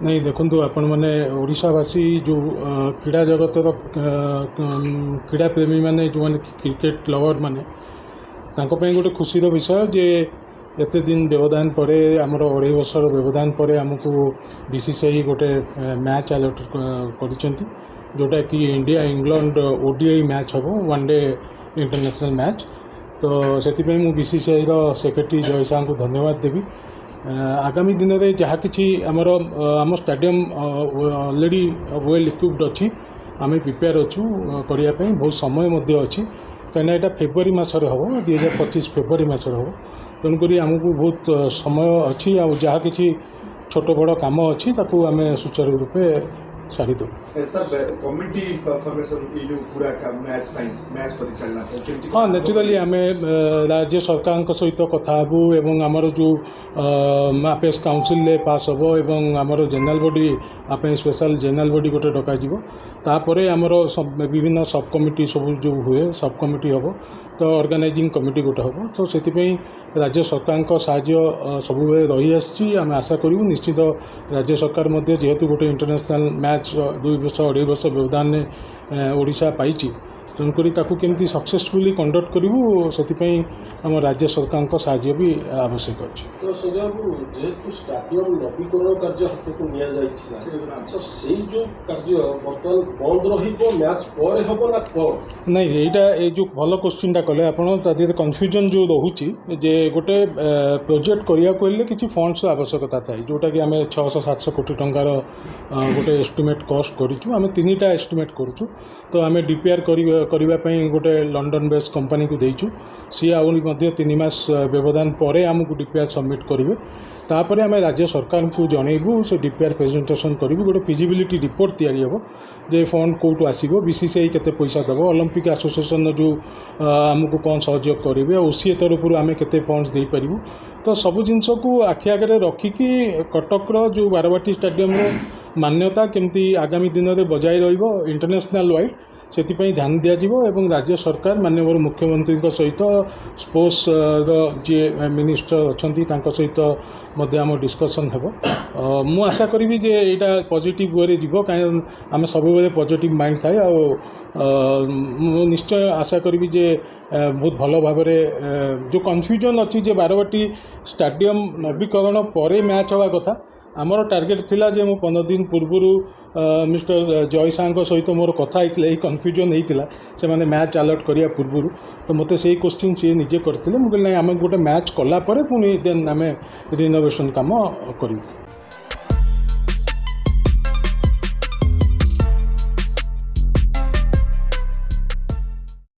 नहीं देखु आपण मैंने ओडावासी जो क्रीड़ा जगतर क्रीड़ा प्रेमी माने जो मैंने क्रिकेट लवर माने गोटे खुशीर विषय जे एत दिन व्यवधान पर आमर 2.5 वर्षर व्यवधान पर आमको बीसीसीआई गोटे मैच अलर्ट कर जोटा कि इंडिया इंग्लैंड ओडीआई मैच हम वनडे इंटरनेशनल मैच। तो से मु बीसीसीआई सेक्रेटरी जय शाह को धन्यवाद देवी। आगामी दिन में जहाँ कि आम स्टेडियम ऑलरेडी वेल इक्विप्ड अच्छी आम प्रिपेयर अच्छू करने बहुत समय अच्छी कहीं यहाँ फेब्रुआरी मसर हम 2025 फेब्रुआरी मसर हम तेणुक आमको बहुत समय अच्छी जहाँ कि छोट बड़ कम अच्छी आम सुचारू रूपे सारी दो। हाँ नेचुराली आम राज्य सरकार सहित कथा हबू एवं आमर जो अपेक्स काउंसिल पास हम एवं आमर जेनेल बॉडी आप स्पेशल जेनेल बॉडी गोटे डक तापर आमर विभिन्न सब कमिटी सब जो हुए सब कमिटी हम तो ऑर्गेनाइजिंग कमिटी गोटे हम तो से राज्य सरकार साहाय्य सब रही आसी आम आशा करूँ निश्चित राज्य सरकार जेहेतु गोटे इंटरनेशनल मैच 2 वर्ष 2.5 वर्ष व्यवधान ओडिशा पाई तेणुक केमती सक्सेसफुली कंडक्ट करूँ से आम राज्य सरकार साहाय्य भी आवश्यक अच्छे। तो संजय बाबू जेहेतु स्टाडियम नवीकरण कार्य हाथ को से जो कार्य बर्तमान बंद रैच पर हम ना कौन नहीं यहाँ जो भल क्वेश्चनटा कले आपड़ कन्फ्यूजन जो रोचे जे गोटे प्रोजेक्ट करने किसी फंड्स आवश्यकता थाए जोटा कि आम 600-700 कोटी टंकार गोटे एस्टिमेट कस्ट करूँ आम 3टा एस्टिमेट करूँ तो आम डीपीआर करने गोटे लंडन बेस कंपनी को देचु सी आहरी 3 मास व्यवधान पर आमको डीपीआर सबमिट करेंगे तापर आम राज्य सरकार को जनइबू से डीपीआर प्रेजेंटेशन करूँ गोटे फिजिबिलिटी रिपोर्ट तैयारी हम जे फंड कौटू आसो बीसीसीआई केते पैसा देव ओलंपिक एसोसिएशन जो आमको कौन सहयोग करेंगे ओसीए तरफ आम केते फंड्स दे पारू तो सब जिनस को आखि आगे रखिकी कटकर जो बारवाटी स्टेडियम मान्यता केमती आगामी दिन में बजाय इंटरनेशनल वाइड से ध्यान दिज्व एवं राज्य सरकार माननीय मुख्यमंत्री सहित स्पोर्ट्स जी मिनिस्टर अच्छा सहित आम डिस्कसन हो मु आशा करी जे यहाँ पॉजिटिव वे जीव कहीं आम सब पॉजिटिव माइंड थाए निश्चय आशा करी जे बहुत भल भाव जो कन्फ्यूजन अच्छी जे बारवाटी स्टेडियम नवीकरण पर मैच हवा कथा आमर टार्गेट थिला जे मु 15 दिन पूर्व मिस्टर जय शाह सहित मोर कथा होता कन्फ्यूजन होता से मैंने मैच अलर्ट करिया पूर्व तो मते से क्वेश्चन सी निजे करते मुझे आम गोटे मैच कलापर पुणी देन आम रिनोवेशन काम करूँ।